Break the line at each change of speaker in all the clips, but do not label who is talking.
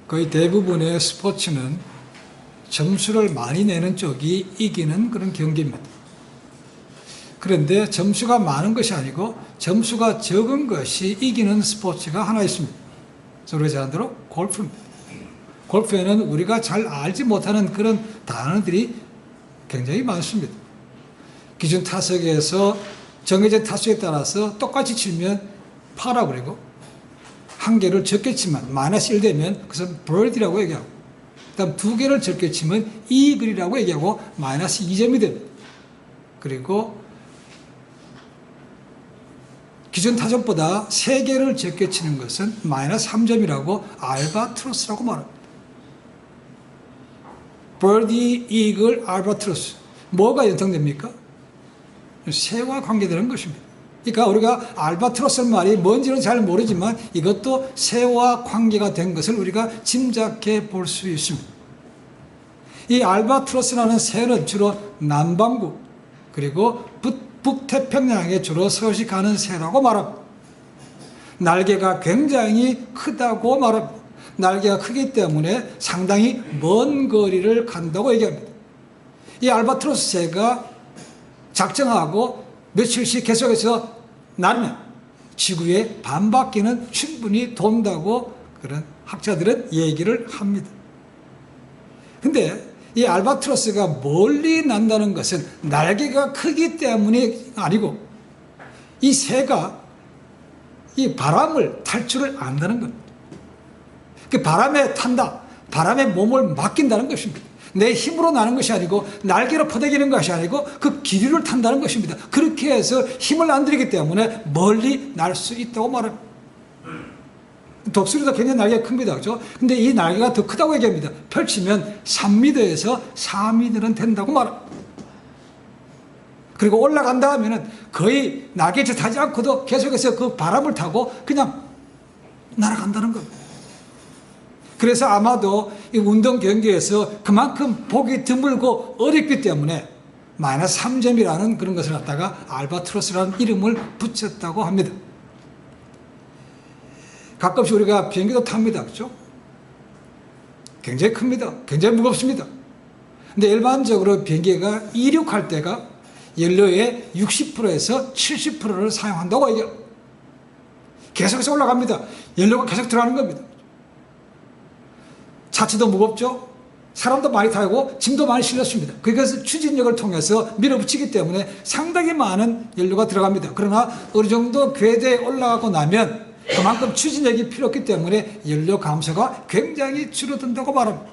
거의 대부분의 스포츠는 점수를 많이 내는 쪽이 이기는 그런 경기입니다. 그런데 점수가 많은 것이 아니고 점수가 적은 것이 이기는 스포츠가 하나 있습니다. 우리가 잘 아는 대로 골프입니다. 골프에는 우리가 잘 알지 못하는 그런 단어들이 굉장히 많습니다. 기준 타석에서 정해진 타수에 따라서 똑같이 치면 파라고 그러고, 한 개를 적게 치면 마이너스 1 되면 그것은 버디라고 얘기하고, 그 다음 두 개를 적게 치면 이글이라고 얘기하고 마이너스 2점이 됩니다. 그리고 기준 타점보다 세 개를 적게 치는 것은 마이너스 3점이라고 알바트로스라고 말합니다. 버디, 이글, 알바트로스. 뭐가 연상됩니까? 새와 관계되는 것입니다. 그러니까 우리가 알바트로스 말이 뭔지는 잘 모르지만 이것도 새와 관계가 된 것을 우리가 짐작해 볼 수 있습니다. 이 알바트로스라는 새는 주로 남반구 그리고 북태평양에 주로 서식하는 새라고 말합니다. 날개가 굉장히 크다고 말합니다. 날개가 크기 때문에 상당히 먼 거리를 간다고 얘기합니다. 이 알바트로스 새가 작정하고 며칠씩 계속해서 날면 지구의 반바퀴는 충분히 돈다고 그런 학자들은 얘기를 합니다. 근데 이 알바트로스가 멀리 난다는 것은 날개가 크기 때문이 아니고 이 새가 이 바람을 탈 줄을 안다는 겁니다. 그 바람에 탄다, 바람에 몸을 맡긴다는 것입니다. 내 힘으로 나는 것이 아니고 날개로 퍼대기는 것이 아니고 그 기류를 탄다는 것입니다. 그렇게 해서 힘을 안 들이기 때문에 멀리 날 수 있다고 말합니다. 독수리도 굉장히 날개가 큽니다. 그렇죠? 근데 이 날개가 더 크다고 얘기합니다. 펼치면 3m에서 4m는 된다고 말합니다. 그리고 올라간다 하면은 거의 날개짓 하지 않고도 계속해서 그 바람을 타고 그냥 날아간다는 겁니다. 그래서 아마도 이 운동 경기에서 그만큼 보기 드물고 어렵기 때문에 마이너스 3점이라는 그런 것을 갖다가 알바트로스라는 이름을 붙였다고 합니다. 가끔씩 우리가 비행기도 탑니다. 그렇죠? 굉장히 큽니다. 굉장히 무겁습니다. 근데 일반적으로 비행기가 이륙할 때가 연료의 60%에서 70%를 사용한다고 얘기해요. 계속해서 올라갑니다. 연료가 계속 들어가는 겁니다. 자체도 무겁죠. 사람도 많이 타고 짐도 많이 실렸습니다. 그래서 추진력을 통해서 밀어붙이기 때문에 상당히 많은 연료가 들어갑니다. 그러나 어느 정도 궤도에 올라가고 나면 그만큼 추진력이 필요 없기 때문에 연료 감소가 굉장히 줄어든다고 말합니다.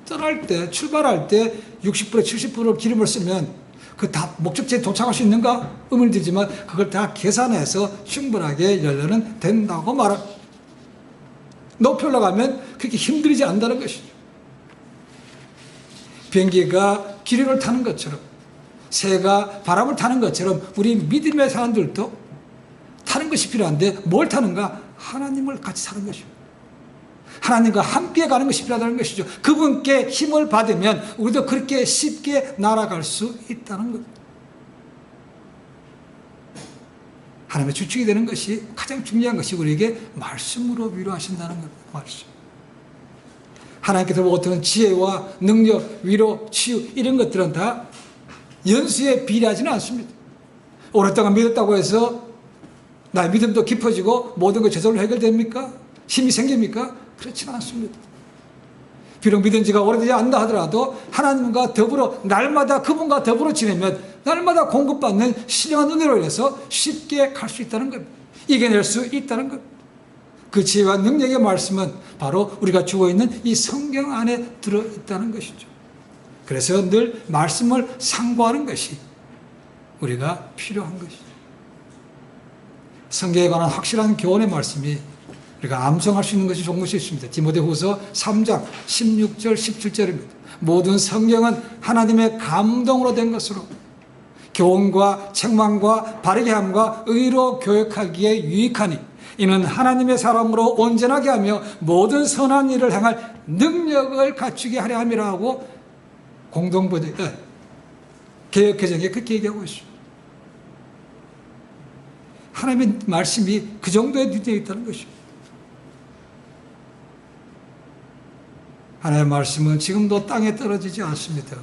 떠날 때, 출발할 때 60% 70% 기름을 쓰면 그 다 목적지에 도착할 수 있는가? 의문이 들지만 그걸 다 계산해서 충분하게 연료는 된다고 말합니다. 높이 올라가면 그렇게 힘들지 않다는 것이죠. 비행기가 기름을 타는 것처럼, 새가 바람을 타는 것처럼 우리 믿음의 사람들도 타는 것이 필요한데 뭘 타는가? 하나님을 같이 사는 것이죠. 하나님과 함께 가는 것이 필요하다는 것이죠. 그분께 힘을 받으면 우리도 그렇게 쉽게 날아갈 수 있다는 것. 하나님의 주축이 되는 것이 가장 중요한 것이 우리에게 말씀으로 위로하신다는 것. 말씀. 하나님께서 어떤 지혜와 능력, 위로, 치유 이런 것들은 다 연수에 비례하지는 않습니다. 오랫동안 믿었다고 해서 나의 믿음도 깊어지고 모든 것 저절로 해결됩니까? 힘이 생깁니까? 그렇지는 않습니다. 비록 믿은 지가 오래되지 않는다 하더라도 하나님과 더불어 날마다 그분과 더불어 지내면 날마다 공급받는 신령한 은혜로 인해서 쉽게 갈 수 있다는 것, 이겨낼 수 있다는 것. 그 지혜와 능력의 말씀은 바로 우리가 주고 있는 이 성경 안에 들어있다는 것이죠. 그래서 늘 말씀을 상고하는 것이 우리가 필요한 것이죠. 성경에 관한 확실한 교훈의 말씀이 우리가 암송할 수 있는 것이 좋은 것이 있습니다. 디모데후서 3장 16절 17절입니다. 모든 성경은 하나님의 감동으로 된 것으로 교훈과 책망과 바르게 함과 의로 교육하기에 유익하니 이는 하나님의 사람으로 온전하게 하며 모든 선한 일을 행할 능력을 갖추게 하려 함이라고 공동번역 개역개정에 그렇게 얘기하고 있습니다. 하나님의 말씀이 그 정도의 능력이 있다는 것입니다. 하나님의 말씀은 지금도 땅에 떨어지지 않습니다.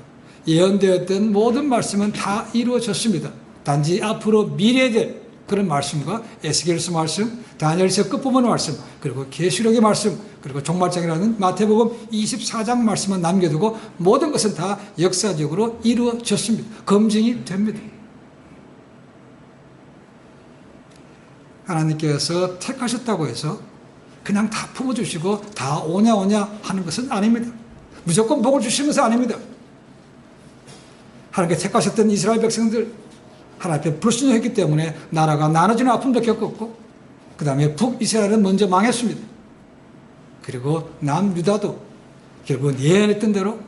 예언되었던 모든 말씀은 다 이루어졌습니다. 단지 앞으로 미래될 그런 말씀과 에스겔서 말씀, 다니엘서 끝부분의 말씀, 그리고 계시록의 말씀, 그리고 종말장이라는 마태복음 24장 말씀만 남겨두고 모든 것은 다 역사적으로 이루어졌습니다. 검증이 됩니다. 하나님께서 택하셨다고 해서 그냥 다 품어주시고 다 오냐 오냐 하는 것은 아닙니다. 무조건 복을 주시는 것은 아닙니다. 하나님께 택하셨던 이스라엘 백성들 하나님 앞에 불순종했기 때문에 나라가 나눠지는 아픔도 겪었고, 그 다음에 북이스라엘은 먼저 망했습니다. 그리고 남유다도 결국은 예언했던 대로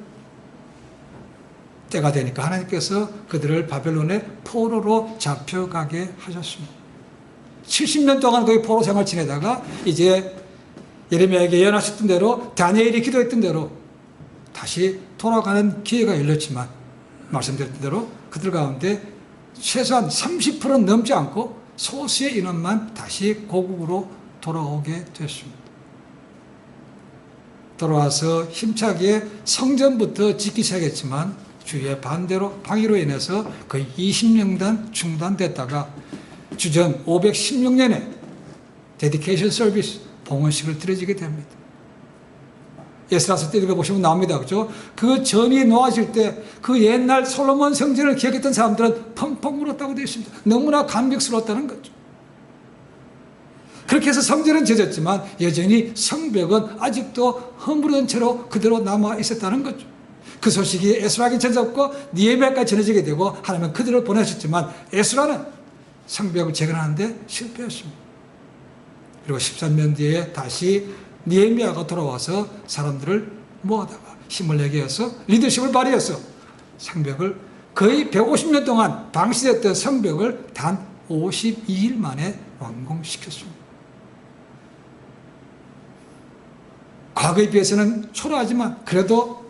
때가 되니까 하나님께서 그들을 바벨론의 포로로 잡혀가게 하셨습니다. 70년 동안 거기 포로 생활 지내다가 이제 예레미야에게 예언하셨던 대로, 다니엘이 기도했던 대로 다시 돌아가는 기회가 열렸지만, 말씀드렸던 대로 그들 가운데 최소한 30%는 넘지 않고 소수의 인원만 다시 고국으로 돌아오게 됐습니다. 돌아와서 힘차게 성전부터 짓기 시작했지만 주의 반대로 방위로 인해서 거의 20년간 중단됐다가 주전 516년에 데디케이션 서비스, 봉헌식을 드려지게 됩니다. 에스라서 때 읽어보시면 나옵니다. 그죠? 그 전이 놓아질 때 그 옛날 솔로몬 성전을 기억했던 사람들은 펑펑 울었다고 되어 있습니다. 너무나 감격스러웠다는 거죠. 그렇게 해서 성전은 젖었지만 여전히 성벽은 아직도 허물은 채로 그대로 남아 있었다는 거죠. 그 소식이 에스라에게 전해졌고 니에미야까지 전해지게 되고 하나님은 그들을 보내셨지만 에스라는 성벽을 재건하는데 실패했습니다. 그리고 13년 뒤에 다시 니에미야가 돌아와서 사람들을 모아다가 힘을 내게 해서 리더십을 발휘해서 성벽을 거의 150년 동안 방치됐던 성벽을 단 52일 만에 완공시켰습니다. 과거에 비해서는 초라하지만 그래도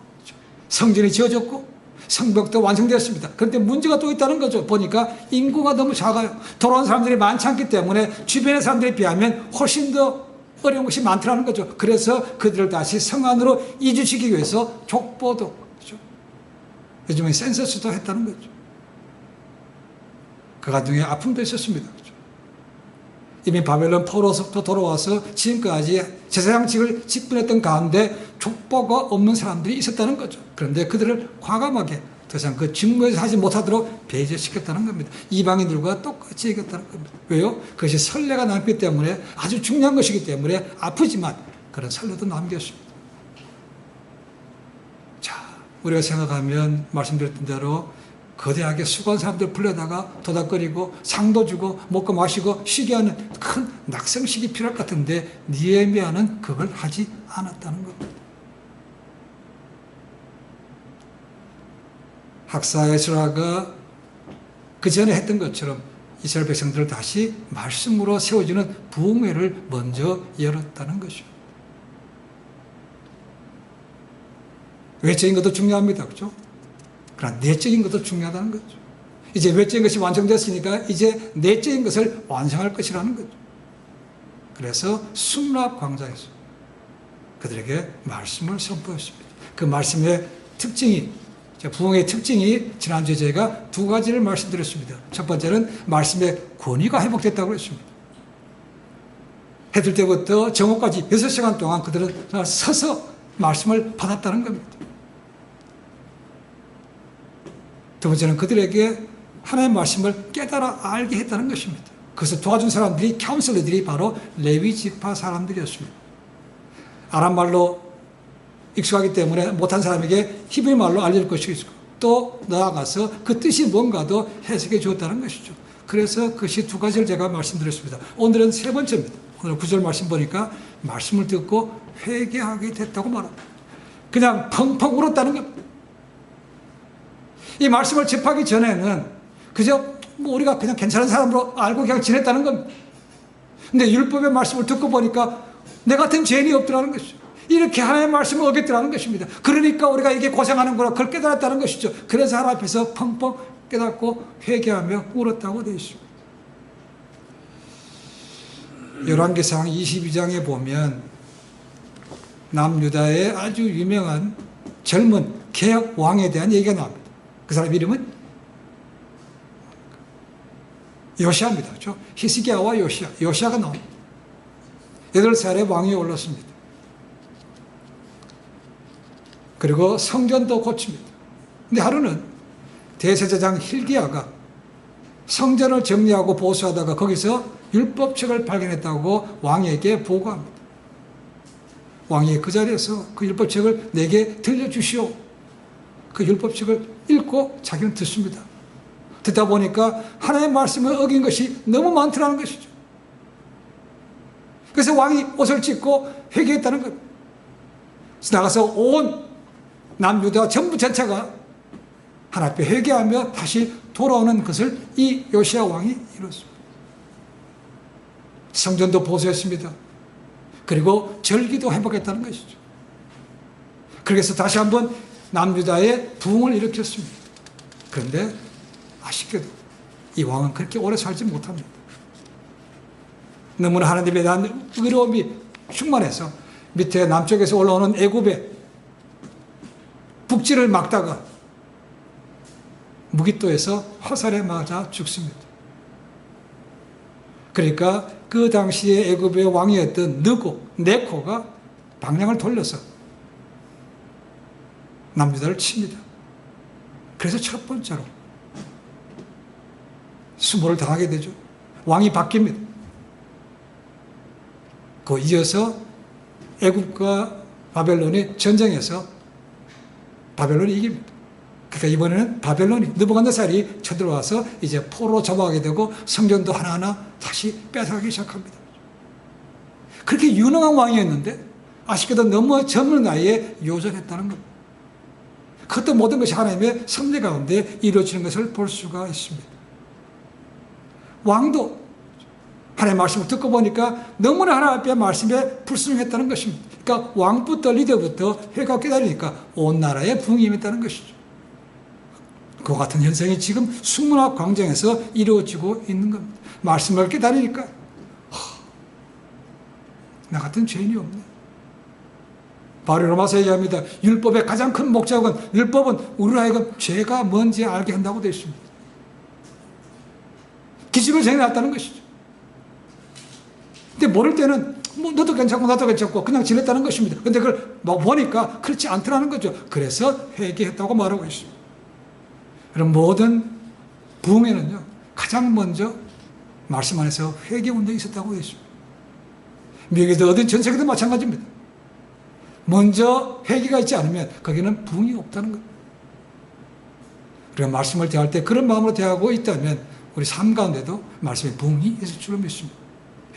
성전이 지어졌고 성벽도 완성되었습니다. 그런데 문제가 또 있다는 거죠. 보니까 인구가 너무 작아요. 돌아온 사람들이 많지 않기 때문에 주변의 사람들에 비하면 훨씬 더 어려운 것이 많더라는 거죠. 그래서 그들을 다시 성 안으로 이주시키기 위해서 족보도, 그렇죠? 요즘에 센서스도 했다는 거죠. 그 가중에 아픔도 있었습니다. 그렇죠? 이미 바벨론 포로로부터 돌아와서 지금까지 제사장직을 직분했던 가운데 족보가 없는 사람들이 있었다는 거죠. 그런데 그들을 과감하게 더 이상 그 직무에서 하지 못하도록 배제시켰다는 겁니다. 이방인들과 똑같이 얘기했다는 겁니다. 왜요? 그것이 선례가 남기 때문에, 아주 중요한 것이기 때문에 아프지만 그런 선례도 남겼습니다. 자, 우리가 생각하면 말씀드렸던 대로 거대하게 수고한 사람들 불러다가 도닥거리고 상도 주고 먹고 마시고 쉬게 하는 큰 낙성식이 필요할 것 같은데 니에미야는 그걸 하지 않았다는 겁니다. 학사 에스라가 그 전에 했던 것처럼 이스라엘 백성들을 다시 말씀으로 세워주는 부흥회를 먼저 열었다는 것이죠. 외적인 것도 중요합니다. 그렇죠? 그러나 내적인 것도 중요하다는 거죠. 이제 외적인 것이 완성됐으니까 이제 내적인 것을 완성할 것이라는 거죠. 그래서 순납 광장에서 그들에게 말씀을 선포했습니다. 그 말씀의 특징이, 부흥의 특징이 지난주에 저희가 두 가지를 말씀드렸습니다. 첫 번째는 말씀의 권위가 회복됐다고 했습니다. 해뜰 때부터 정오까지 6시간 동안 그들은 서서 말씀을 받았다는 겁니다. 두 번째는 그들에게 하나님의 말씀을 깨달아 알게 했다는 것입니다. 그것을 도와준 사람들이, 카운슬러들이 바로 레위 지파 사람들이었습니다. 아람말로 익숙하기 때문에 못한 사람에게 히브리 말로 알려줄 것이고, 또 나아가서 그 뜻이 뭔가도 해석해 주었다는 것이죠. 그래서 그것이 두 가지를 제가 말씀드렸습니다. 오늘은 세 번째입니다. 오늘 9절 말씀 보니까 말씀을 듣고 회개하게 됐다고 말합니다. 그냥 펑펑 울었다는 겁니다. 이 말씀을 접하기 전에는 그저 우리가 그냥 괜찮은 사람으로 알고 그냥 지냈다는 겁니다. 근데 율법의 말씀을 듣고 보니까 내 같은 죄인이 없더라는 것이죠. 이렇게 하나님의 말씀을 어겼더라는 것입니다. 그러니까 우리가 이게 고생하는구나, 그걸 깨달았다는 것이죠. 그래서 하나님 앞에서 펑펑 깨닫고 회개하며 울었다고 되어 있습니다. 열왕기상 22장에 보면 남유다의 아주 유명한 젊은 개혁 왕에 대한 얘기가 나옵니다. 그 사람 이름은 요시아입니다. 그렇죠? 히스기야와 요시아가 나옵니다. 8살에 왕위에 올랐습니다. 그리고 성전도 고칩니다. 근데 하루는 대제사장 힐기야가 성전을 정리하고 보수하다가 거기서 율법책을 발견했다고 왕에게 보고합니다. 왕이 그 자리에서 그 율법책을 내게 들려주시오. 그 율법책을 읽고 자기는 듣습니다. 듣다 보니까 하나님의 말씀을 어긴 것이 너무 많더라는 것이죠. 그래서 왕이 옷을 찢고 회개했다는 것. 그래서 나가서 온 남유다 전부 전체가 하나님 앞에 회개하며 다시 돌아오는 것을 이 요시야 왕이 이뤘습니다. 성전도 보수했습니다. 그리고 절기도 회복했다는 것이죠. 그래서 다시 한번 남유다의 부흥을 일으켰습니다. 그런데 아쉽게도 이 왕은 그렇게 오래 살지 못합니다. 너무나 하나님에 대한 의로움이 충만해서 밑에 남쪽에서 올라오는 애굽의 북지를 막다가 무기토에서 화살에 맞아 죽습니다. 그러니까 그 당시에 애굽의 왕이었던 네코가 방향을 돌려서 남유다를 칩니다. 그래서 첫 번째로 수모를 당하게 되죠. 왕이 바뀝니다. 그 이어서 애굽과 바벨론이 전쟁에서 바벨론이 이깁니다. 그러니까 이번에는 바벨론이 느부갓네살이 쳐들어와서 이제 포로 잡아가게 되고 성전도 하나하나 다시 뺏어가기 시작합니다. 그렇게 유능한 왕이었는데 아쉽게도 너무 젊은 나이에 요절했다는 겁니다. 그것도 모든 것이 하나님의 섭리 가운데 이루어지는 것을 볼 수가 있습니다. 왕도 하나님의 말씀을 듣고 보니까 너무나 하나님 앞에 말씀에 불순종했다는 것입니다. 그러니까 왕부터 리더부터 회가 깨달으니까 온 나라에 부흥이 임했다는 것이죠. 그와 같은 현상이 지금 수문학 광장에서 이루어지고 있는 겁니다. 말씀을 깨달으니까 나 같은 죄인이 없네. 바로 로마서에 얘기합니다. 율법의 가장 큰 목적은 율법은 우리로 하여금 죄가 뭔지 알게 한다고 되어 있습니다. 기준을 정해놨다는 것이죠. 근데 모를 때는 뭐 너도 괜찮고 나도 괜찮고 그냥 지냈다는 것입니다. 근데 그걸 보니까 그렇지 않더라는 거죠. 그래서 회개했다고 말하고 있습니다. 그럼 모든 부흥에는요, 가장 먼저 말씀 안에서 회개 운동이 있었다고 되어 있습니다. 미국에도 어딘 전 세계도 마찬가지입니다. 먼저 회개가 있지 않으면 거기는 부흥이 없다는 거예요. 우리가 말씀을 대할 때 그런 마음으로 대하고 있다면 우리 삶 가운데도 말씀의 부흥이 있을 줄로 믿습니다.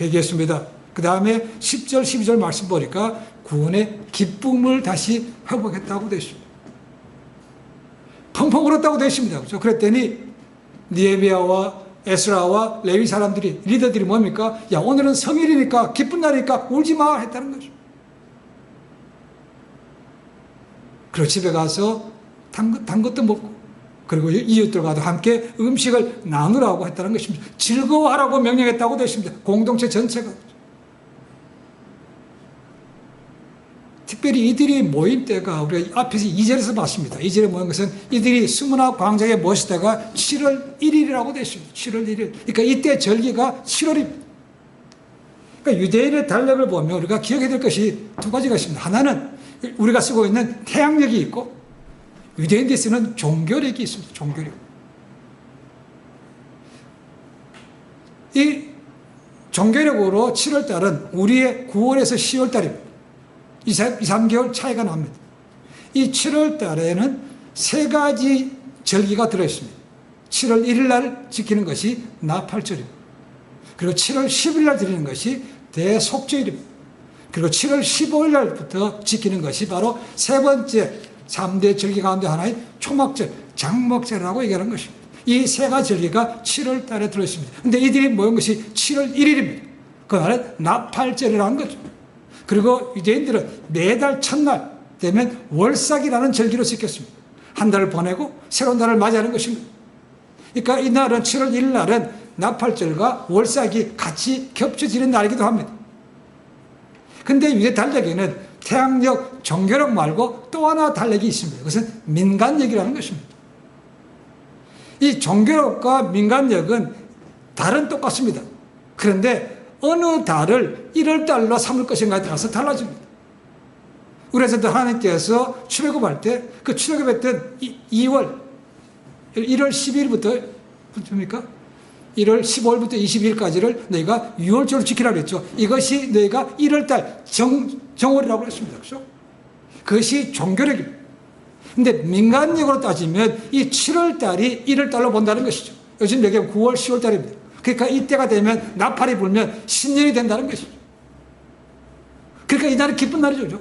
회개했습니다. 그 다음에 10절, 12절 말씀 보니까 구원의 기쁨을 다시 회복했다고 되어 있습니다. 펑펑 울었다고 되어 있습니다. 그렇죠? 그랬더니 느헤미야와 에스라와 레위 사람들이, 리더들이 뭡니까? 야, 오늘은 성일이니까 기쁜 날이니까 울지 마 했다는 거죠. 그리고 집에 가서 단 것도 먹고, 그리고 이웃들과도 함께 음식을 나누라고 했다는 것입니다. 즐거워하라고 명령했다고 되어 있습니다. 공동체 전체가. 특별히 이들이 모인 때가 우리가 앞에서 2절에서 봤습니다. 2절에 모인 것은 이들이 수문학 광장에 모였을 때가 7월 1일이라고 되어 있습니다. 7월 1일. 그러니까 이때 절기가 7월입니다. 그러니까 유대인의 달력을 보면 우리가 기억해야 될 것이 두 가지가 있습니다. 하나는 우리가 쓰고 있는 태양력이 있고, 유대인들이 쓰는 종교력이 있습니다. 종교력. 이 종교력으로 7월달은 우리의 9월에서 10월달입니다. 2, 3개월 차이가 납니다. 이 7월달에는 세 가지 절기가 들어있습니다. 7월 1일 날 지키는 것이 나팔절입니다. 그리고 7월 10일 날 드리는 것이 대속죄일입니다. 그리고 7월 15일 날부터 지키는 것이 바로 세 번째 3대 절기 가운데 하나의 초막절, 장막절이라고 얘기하는 것입니다. 이 세 가지 절기가 7월 달에 들어있습니다. 그런데 이들이 모인 것이 7월 1일입니다. 그날은 나팔절이라는 거죠. 그리고 유대인들은 매달 첫날 되면 월삭이라는 절기로 지켰습니다. 한 달을 보내고 새로운 달을 맞이하는 것입니다. 그러니까 이날은 7월 1일 날은 나팔절과 월삭이 같이 겹쳐지는 날이기도 합니다. 근데 유대 달력에는 태양력, 종교력 말고 또 하나 달력이 있습니다. 그것은 민간력이라는 것입니다. 이 종교력과 민간력은 달은 똑같습니다. 그런데 어느 달을 1월달로 삼을 것인가에 따라서 달라집니다. 그래서 하나님께서 출애굽할 때 그 출애굽했던 2월 1월 12일부터 뭡니까? 1월 15일부터 22일까지를 너희가 6월절로 지키라고 했죠. 이것이 너희가 1월달 정월이라고 했습니다. 그렇죠? 그것이 종교력입니다. 근데 민간력으로 따지면 이 7월달이 1월달로 본다는 것이죠. 요즘 여기 9월, 10월달입니다. 그러니까 이때가 되면 나팔이 불면 신년이 된다는 것이죠. 그러니까 이 날이 기쁜 날이죠.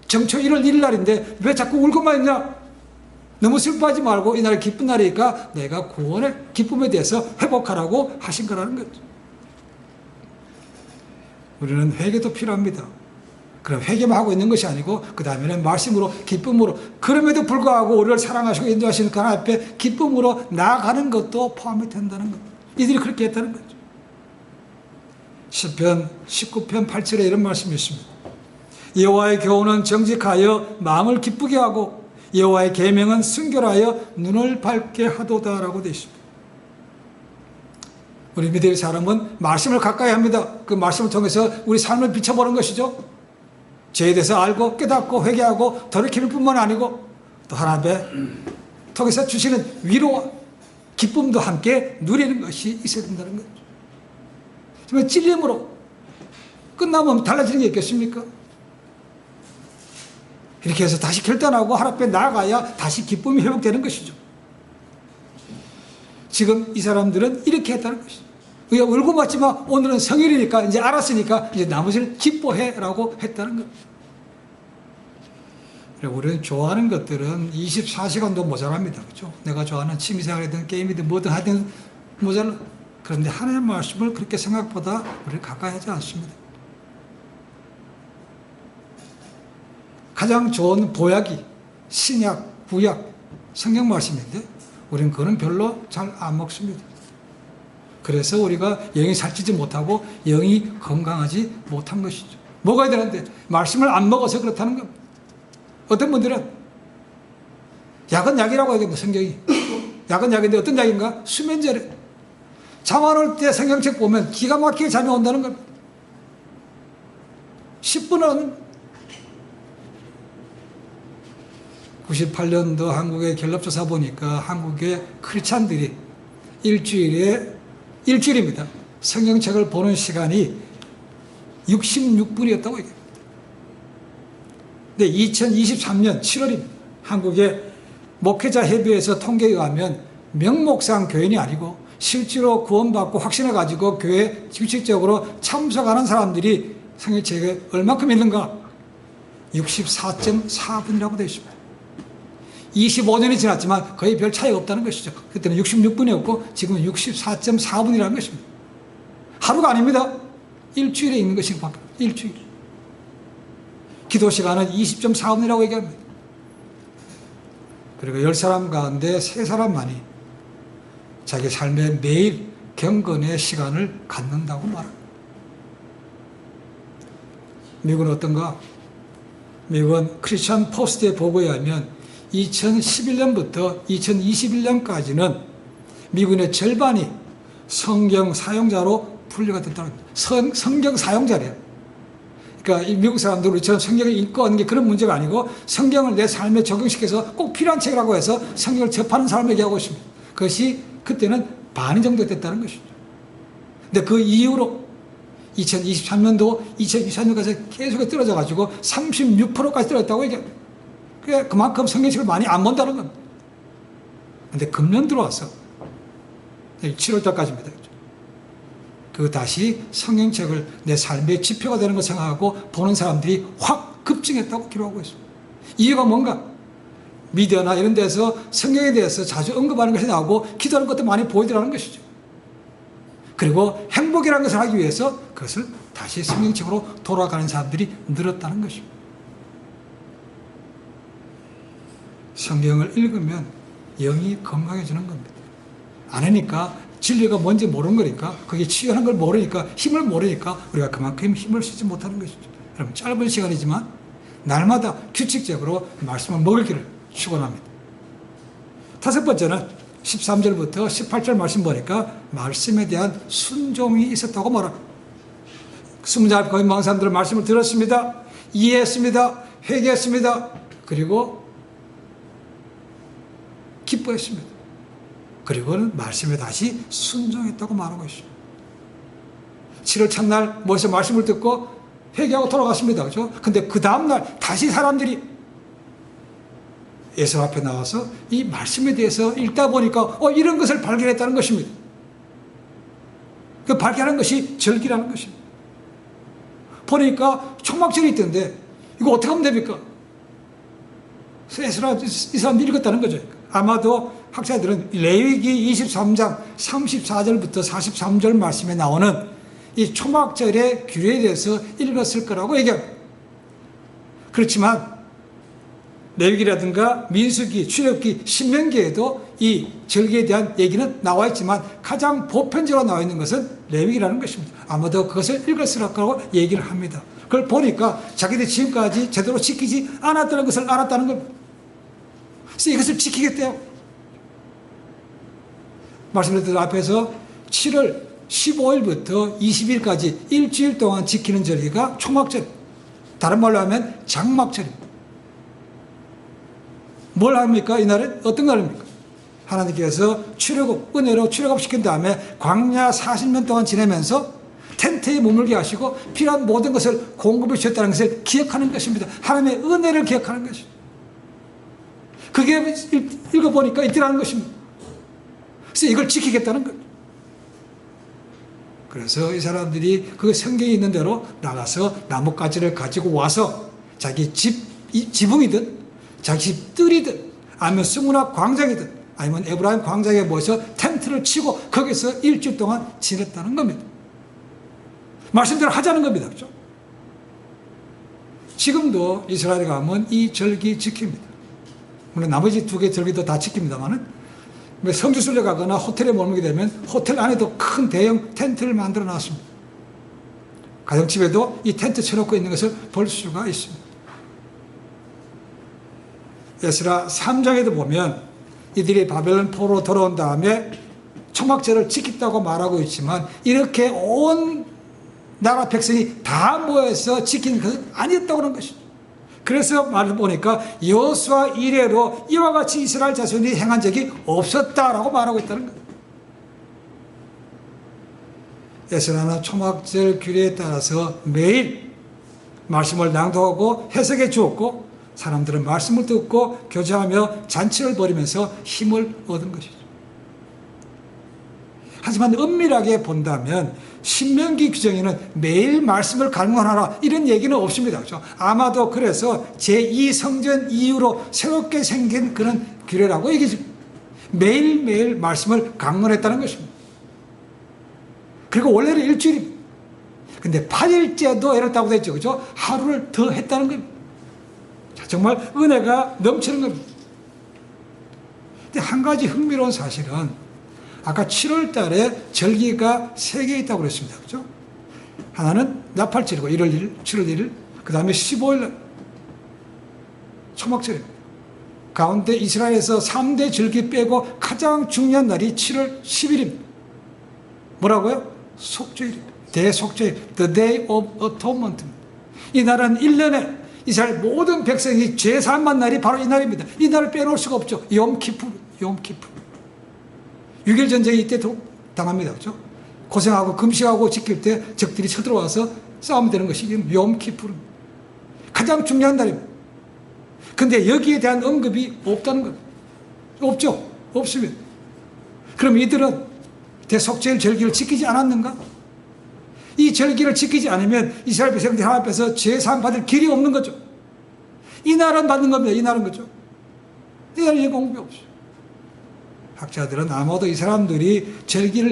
정초 1월 1일 날인데 왜 자꾸 울고만 있냐? 너무 슬퍼하지 말고 이 날이 기쁜 날이니까 내가 구원의 기쁨에 대해서 회복하라고 하신 거라는 거죠. 우리는 회개도 필요합니다. 그럼 회개만 하고 있는 것이 아니고 그 다음에는 말씀으로 기쁨으로 그럼에도 불구하고 우리를 사랑하시고 인도하시는 그 하나님 앞에 기쁨으로 나아가는 것도 포함이 된다는 거죠. 이들이 그렇게 했다는 거죠. 시편 19편 8절에 이런 말씀이 있습니다. 여호와의 교훈은 정직하여 마음을 기쁘게 하고 여호와의 계명은 순결하여 눈을 밝게 하도다라고 되어 있습니다. 우리 믿을 사람은 말씀을 가까이 합니다. 그 말씀을 통해서 우리 삶을 비춰보는 것이죠. 죄에 대해서 알고 깨닫고 회개하고 돌이킬 뿐만 아니고 또 하나님의 통해서 주시는 위로와 기쁨도 함께 누리는 것이 있어야 된다는 거죠. 정말 찔림으로 끝나면 달라지는 게 있겠습니까? 이렇게 해서 다시 결단하고 하나님 앞에 나아가야 다시 기쁨이 회복되는 것이죠. 지금 이 사람들은 이렇게 했다는 것이죠. 우리가 울고 봤지만 오늘은 성일이니까 이제 알았으니까 이제 나머지는 기뻐해라고 했다는 겁니다. 우리는 좋아하는 것들은 24시간도 모자랍니다. 그렇죠? 내가 좋아하는 취미생활이든 게임이든 뭐든 하든 모자라. 그런데 하나님의 말씀을 그렇게 생각보다 우리를 가까이 하지 않습니다. 가장 좋은 보약이 신약, 구약, 성경 말씀인데 우리는 그거는 별로 잘 안 먹습니다. 그래서 우리가 영이 살찌지 못하고 영이 건강하지 못한 것이죠. 먹어야 되는데 말씀을 안 먹어서 그렇다는 겁니다. 어떤 분들은 약은 약이라고 하겠네. 성경이 약은 약인데 어떤 약인가? 수면제래. 잠 안 올 때 성경책 보면 기가 막히게 잠이 온다는 겁니다. 10분은 98년도 한국의 갤럽조사 보니까 한국의 크리스찬들이 일주일입니다. 성경책을 보는 시간이 66분이었다고 얘기합니다. 근데 2023년 7월입니다. 한국의 목회자 협의회에서 통계에 의하면 명목상 교인이 아니고 실제로 구원받고 확신해가지고 교회에 규칙적으로 참석하는 사람들이 성경책에 얼마큼 있는가? 64.4분이라고 되어 있습니다. 25년이 지났지만 거의 별 차이가 없다는 것이죠. 그때는 66분이었고 지금은 64.4분이라는 것입니다. 하루가 아닙니다. 일주일에 있는 것이 일주일. 기도 시간은 20.4분이라고 얘기합니다. 그리고 10사람 가운데 3사람만이 자기 삶에 매일 경건의 시간을 갖는다고 말합니다. 미국은 어떤가? 미국은 크리스천 포스트의 보고에 의하면 2011년부터 2021년까지는 미국의 절반이 성경 사용자로 분류가 됐다는 겁니다. 성경 사용자래요. 그러니까 이 미국 사람들 우리처럼 성경을 읽고 하는 게 그런 문제가 아니고 성경을 내 삶에 적용시켜서 꼭 필요한 책이라고 해서 성경을 접하는 사람을 얘기하고 있습니다. 그것이 그때는 반 정도 됐다는 것이죠. 근데 그 이후로 2023년도 2024년까지 계속 떨어져가지고 36%까지 떨어졌다고 얘기합니다. 그만큼 성경책을 많이 안 본다는 겁니다. 근데 금년 들어와서 7월달까지입니다. 그 다시 성경책을 내 삶의 지표가 되는 걸 생각하고 보는 사람들이 확 급증했다고 기록하고 있습니다. 이유가 뭔가? 미디어나 이런 데서 성경에 대해서 자주 언급하는 것이 나오고 기도하는 것도 많이 보이더라는 것이죠. 그리고 행복이라는 것을 하기 위해서 그것을 다시 성경책으로 돌아가는 사람들이 늘었다는 것입니다. 성경을 읽으면 영이 건강해지는 겁니다. 안 하니까 진리가 뭔지 모르는 거니까 그게 치유하는 걸 모르니까 힘을 모르니까 우리가 그만큼 힘을 쓰지 못하는 것이죠. 여러분 짧은 시간이지만 날마다 규칙적으로 말씀을 먹기를 축원합니다. 다섯 번째는 13절부터 18절 말씀 보니까 말씀에 대한 순종이 있었다고 말합니다. 스무 앞에 거의 많은 사람들은 말씀을 들었습니다. 이해했습니다. 회개했습니다. 그리고 기뻐했습니다. 그리고는 말씀에 다시 순종했다고 말하고 있습니다. 7월 첫날 모여서 말씀을 듣고 회개하고 돌아갔습니다. 그렇죠? 근데 그 다음날 다시 사람들이 예수 앞에 나와서 이 말씀에 대해서 읽다 보니까 이런 것을 발견했다는 것입니다. 그 발견한 것이 절기라는 것입니다. 보니까 초막절이 있던데 이거 어떻게 하면 됩니까? 이 사람들이 읽었다는 거죠. 아마도 학자들은 레위기 23장 34절부터 43절 말씀에 나오는 이 초막절의 규례에 대해서 읽었을 거라고 얘기합니다. 그렇지만 레위기라든가 민수기, 출애굽기, 신명기에도 이 절기에 대한 얘기는 나와 있지만 가장 보편적으로 나와 있는 것은 레위기라는 것입니다. 아마도 그것을 읽었을 거라고 얘기를 합니다. 그걸 보니까 자기들이 지금까지 제대로 지키지 않았다는 것을 알았다는 겁니다. 그래서 이것을 지키겠대요. 말씀드린 앞에서 7월 15일부터 20일까지 일주일 동안 지키는 절기가 초막절, 다른 말로 하면 장막절입니다. 뭘 합니까? 이날은 어떤 날입니까? 하나님께서 출애굽, 은혜로 출애굽시킨 다음에 광야 40년 동안 지내면서 텐트에 머물게 하시고 필요한 모든 것을 공급해 주셨다는 것을 기억하는 것입니다. 하나님의 은혜를 기억하는 것입니다. 그게 읽어보니까 있더라는 것입니다. 그래서 이걸 지키겠다는 것. 그래서 이 사람들이 그 성경에 있는 대로 나가서 나뭇가지를 가지고 와서 자기 지붕이든 자기 집 뜰이든 아니면 스무나 광장이든 아니면 에브라임 광장에 모여서 텐트를 치고 거기서 일주일 동안 지냈다는 겁니다. 말씀대로 하자는 겁니다. 그렇죠? 지금도 이스라엘에 가면 이 절기 지킵니다. 물론 나머지 두 개 절기도 다 지킵니다만은 성지순례 가거나 호텔에 머물게 되면 호텔 안에도 큰 대형 텐트를 만들어 놨습니다. 가정집에도 이 텐트 쳐놓고 있는 것을 볼 수가 있습니다. 에스라 3장에도 보면 이들이 바벨론 포로로 돌아온 다음에 초막절을 지켰다고 말하고 있지만 이렇게 온 나라 백성이 다 모여서 지킨 것은 아니었다고 하는 것이죠. 그래서 말을 보니까 여호수아 이래로 이와 같이 이스라엘 자손이 행한 적이 없었다라고 말하고 있다는 거예요. 에스라는 초막절 규례에 따라서 매일 말씀을 낭독하고 해석해 주었고 사람들은 말씀을 듣고 교제하며 잔치를 벌이면서 힘을 얻은 것이죠. 하지만 엄밀하게 본다면 신명기 규정에는 매일 말씀을 강론하라 이런 얘기는 없습니다. 그렇죠? 아마도 그래서 제2성전 이후로 새롭게 생긴 그런 규례라고 얘기죠. 매일매일 말씀을 강론했다는 것입니다. 그리고 원래는 일주일입니다. 근데 8일째도 이렇다고 됐죠. 그렇죠? 하루를 더 했다는 겁니다. 정말 은혜가 넘치는 겁니다. 근데 한 가지 흥미로운 사실은 아까 7월 달에 절기가 3개 있다고 그랬습니다. 그렇죠? 하나는 나팔절이고 1월 1일, 7월 1일, 그 다음에 15일 초막절입니다. 가운데 이스라엘에서 3대 절기 빼고 가장 중요한 날이 7월 10일입니다. 뭐라고요? 속죄일입니다. 대속죄일, The Day of Atonement입니다. 이 날은 1년에 이스라엘 모든 백성이 죄 사함한 날이 바로 이 날입니다. 이 날을 빼놓을 수가 없죠. 욤키푸르. 6.1 전쟁이 이때 당합니다. 그렇죠? 고생하고 금식하고 지킬 때 적들이 쳐들어와서 싸우면 되는 것이 욤키푸르. 가장 중요한 날입니다. 근데 여기에 대한 언급이 없다는 것. 없죠. 없습니다. 그럼 이들은 대속죄일 절기를 지키지 않았는가? 이 절기를 지키지 않으면 이스라엘 백성들이 하나님 앞에서 죄사함 받을 길이 없는 거죠. 이 날은 받는 겁니다. 이 날은 거죠. 이 날은 공급이 없어요. 학자들은 아마도 이 사람들이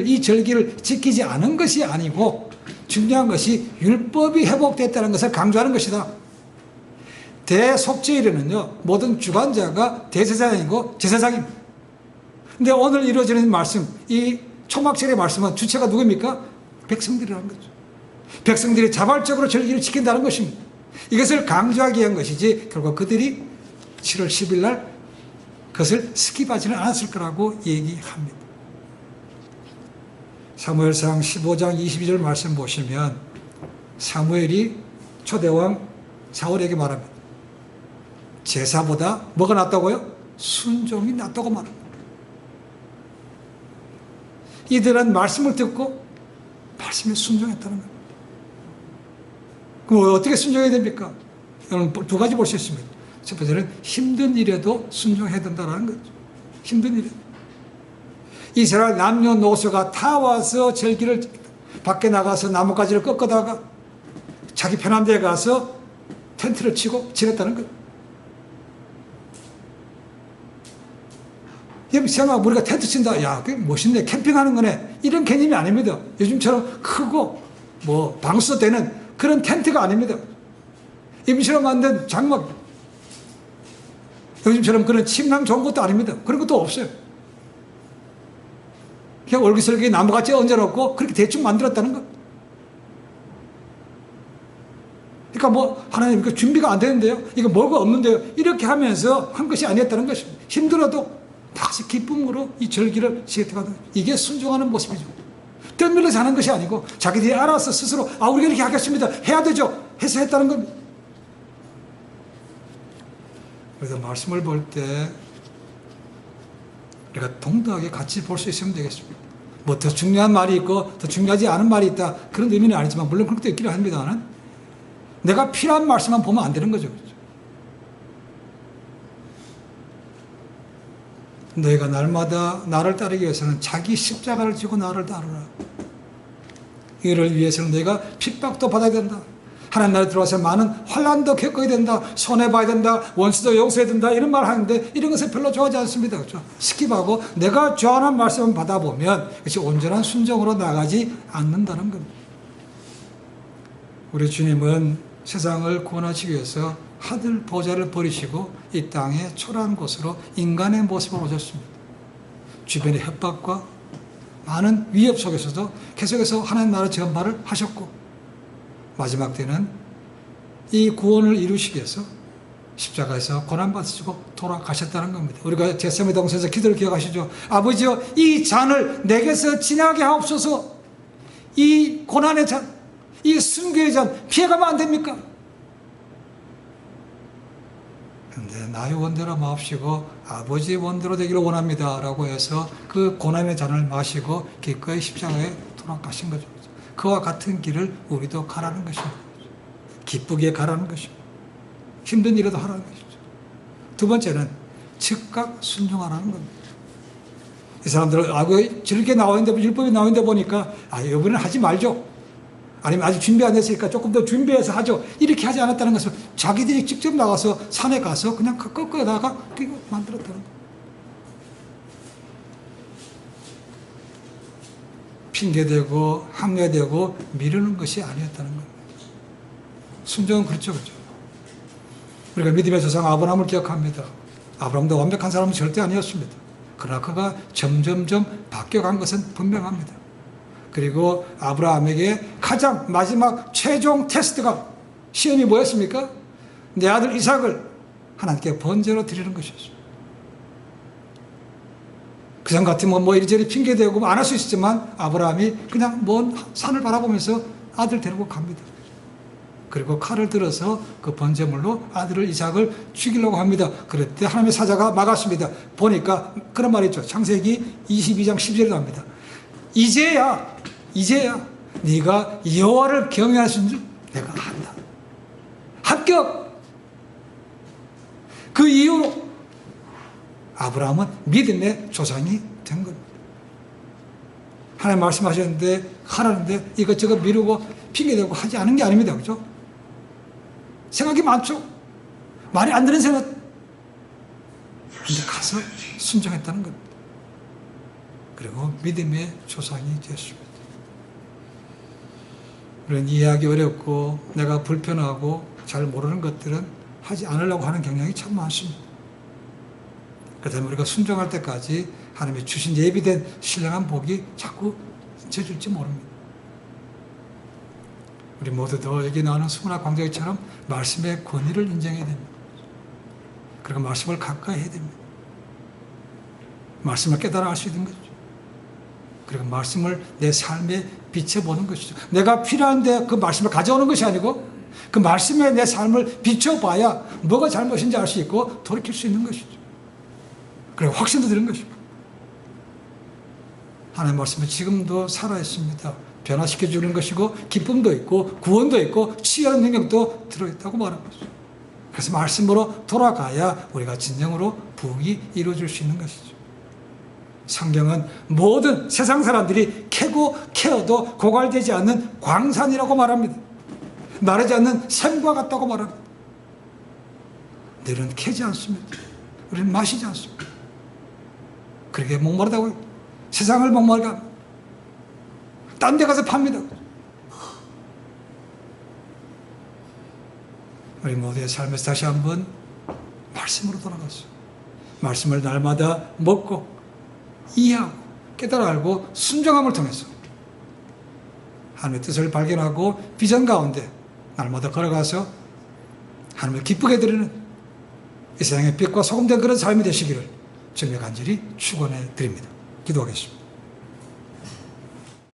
이 절기를 지키지 않은 것이 아니고 중요한 것이 율법이 회복됐다는 것을 강조하는 것이다. 대속죄일에는요, 모든 주관자가 대제사장이고 제사장입니다. 근데 오늘 이루어지는 말씀, 이 초막절의 말씀은 주체가 누굽니까? 백성들이라는 거죠. 백성들이 자발적으로 절기를 지킨다는 것입니다. 이것을 강조하기 위한 것이지 결국 그들이 7월 10일 날 그것을 스킵하지는 않았을 거라고 얘기합니다. 사무엘상 15장 22절 말씀 보시면 사무엘이 초대왕 사울에게 말합니다. 제사보다 뭐가 낫다고요? 순종이 낫다고 말합니다. 이들은 말씀을 듣고 말씀에 순종했다는 거예요. 그럼 어떻게 순종해야 됩니까? 여러분 두 가지 볼 수 있습니다. 첫 번째는 힘든 일에도 순종해야 된다는 거죠. 힘든 일에. 이스라엘 남녀노소가 다 와서 절기를 밖에 나가서 나뭇가지를 꺾어다가 자기 편한 데에 가서 텐트를 치고 지냈다는 거예요. 생각 우리가 텐트 친다. 야, 그게 멋있네. 캠핑하는 거네. 이런 개념이 아닙니다. 요즘처럼 크고 뭐 방수되는 그런 텐트가 아닙니다. 임시로 만든 장막. 요즘처럼 그런 침낭 좋은 것도 아닙니다. 그런 것도 없어요. 그냥 얼기설기 나무같이 얹어놓고 그렇게 대충 만들었다는 거. 그러니까 뭐 하나님 그 준비가 안 되는데요. 이거 뭐가 없는데요. 이렇게 하면서 한 것이 아니었다는 것입니다. 힘들어도 다시 기쁨으로 이 절기를 지켰다는 이게 순종하는 모습이죠. 떠밀려서 하는 것이 아니고 자기들이 알아서 스스로 우리가 이렇게 하겠습니다. 해야 되죠. 해서 했다는 겁니다. 그래서 말씀을 볼 때 우리가 동등하게 같이 볼 수 있으면 되겠습니다. 뭐 더 중요한 말이 있고 더 중요하지 않은 말이 있다 그런 의미는 아니지만 물론 그런 것도 있기는 합니다만 내가 필요한 말씀만 보면 안 되는 거죠. 너희가 날마다 나를 따르기 위해서는 자기 십자가를 지고 나를 따르라. 이를 위해서는 너희가 핍박도 받아야 된다. 하나님 나라에 들어와서 많은 환난도 겪어야 된다. 손해봐야 된다. 원수도 용서해야 된다. 이런 말 하는데 이런 것을 별로 좋아하지 않습니다. 그렇죠? 스킵하고 내가 좋아하는 말씀을 받아보면 그것이 온전한 순종으로 나가지 않는다는 겁니다. 우리 주님은 세상을 구원하시기 위해서 하늘 보좌를 버리시고 이 땅의 초라한 곳으로 인간의 모습으로 오셨습니다. 주변의 협박과 많은 위협 속에서도 계속해서 하나님 나라 전파를 하셨고 마지막 때는 이 구원을 이루시기 위해서 십자가에서 고난받으시고 돌아가셨다는 겁니다. 우리가 겟세마네 동산에서 기도를 기억하시죠? 아버지여 이 잔을 내게서 지나게 하옵소서. 이 고난의 잔, 이 순교의 잔 피해가면 안 됩니까? 근데 나의 원대로 마옵시고 아버지의 원대로 되기를 원합니다 라고 해서 그 고난의 잔을 마시고 기꺼이 십자가에 돌아가신 거죠. 그와 같은 길을 우리도 가라는 것입니다. 기쁘게 가라는 것입니다. 힘든 일에도 하라는 것이죠. 두 번째는 즉각 순종하라는 겁니다. 이 사람들은 저렇게 나오는데 율법이 나오는데 보니까 이번에는 하지 말죠. 아니면 아직 준비 안 됐으니까 조금 더 준비해서 하죠. 이렇게 하지 않았다는 것은 자기들이 직접 나가서 산에 가서 그냥 꺾어다가 만들었다는 거예요. 핑계대고 합리화되고 미루는 것이 아니었다는 겁니다. 순종은 그렇죠. 우리가 믿음의 조상 아브라함을 기억합니다. 아브라함도 완벽한 사람은 절대 아니었습니다. 그러나 그가 점점점 바뀌어간 것은 분명합니다. 그리고 아브라함에게 가장 마지막 최종 테스트가 시험이 뭐였습니까? 내 아들 이삭을 하나님께 번제로 드리는 것이었습니다. 그전 같으면 뭐 이리저리 핑계대고 안 할 수 있었지만 아브라함이 그냥 먼 산을 바라보면서 아들 데리고 갑니다. 그리고 칼을 들어서 그 번제물로 아들을 이삭을 죽이려고 합니다. 그럴 때 하나님의 사자가 막았습니다. 보니까 그런 말이 있죠. 창세기 22장 10절에 나옵니다. 이제야 네가 여호와를 경외하신 줄 내가 안다. 합격. 그 이후로 아브라함은 믿음의 조상이 된 겁니다. 하나님 말씀하셨는데 하라는데 이것저것 미루고 핑계대고 하지 않은 게 아닙니다. 그렇죠? 생각이 많죠. 말이 안 되는 생각. 근데 가서 순종했다는 겁니다. 그리고 믿음의 조상이 되었습니다. 우리는 이해하기 어렵고 내가 불편하고 잘 모르는 것들은 하지 않으려고 하는 경향이 참 많습니다. 그렇다면 우리가 순종할 때까지 하나님이 주신 예비된 신령한 복이 자꾸 져줄지 모릅니다. 우리 모두도 여기 나오는 수문학 광장처럼 말씀의 권위를 인정해야 됩니다. 그리고 말씀을 가까이 해야 됩니다. 말씀을 깨달아 알 수 있는 거죠. 그리고 말씀을 내 삶에 비춰보는 것이죠. 내가 필요한데 그 말씀을 가져오는 것이 아니고 그 말씀에 내 삶을 비춰봐야 뭐가 잘못인지 알 수 있고 돌이킬 수 있는 것이죠. 그리고 확신도 드는 것이고. 하나님의 말씀은 지금도 살아있습니다. 변화시켜주는 것이고 기쁨도 있고 구원도 있고 치유하는 능력도 들어있다고 말하는 것이죠. 그래서 말씀으로 돌아가야 우리가 진정으로 부흥이 이루어질 수 있는 것이죠. 성경은 모든 세상 사람들이 캐고 캐어도 고갈되지 않는 광산이라고 말합니다. 마르지 않는 샘과 같다고 말합니다. 너희는 캐지 않습니다. 우리는 마시지 않습니다. 그렇게 목마르다고 세상을 목마르게 합니다. 딴 데 가서 팝니다. 우리 모두의 삶에서 다시 한번 말씀으로 돌아가서 말씀을 날마다 먹고 이해하고 깨달아 알고 순종함을 통해서 하나님의 뜻을 발견하고 비전 가운데 날마다 걸어가서 하나님을 기쁘게 드리는 이 세상의 빛과 소금된 그런 삶이 되시기를 주님의 간절히 축원해 드립니다. 기도하겠습니다.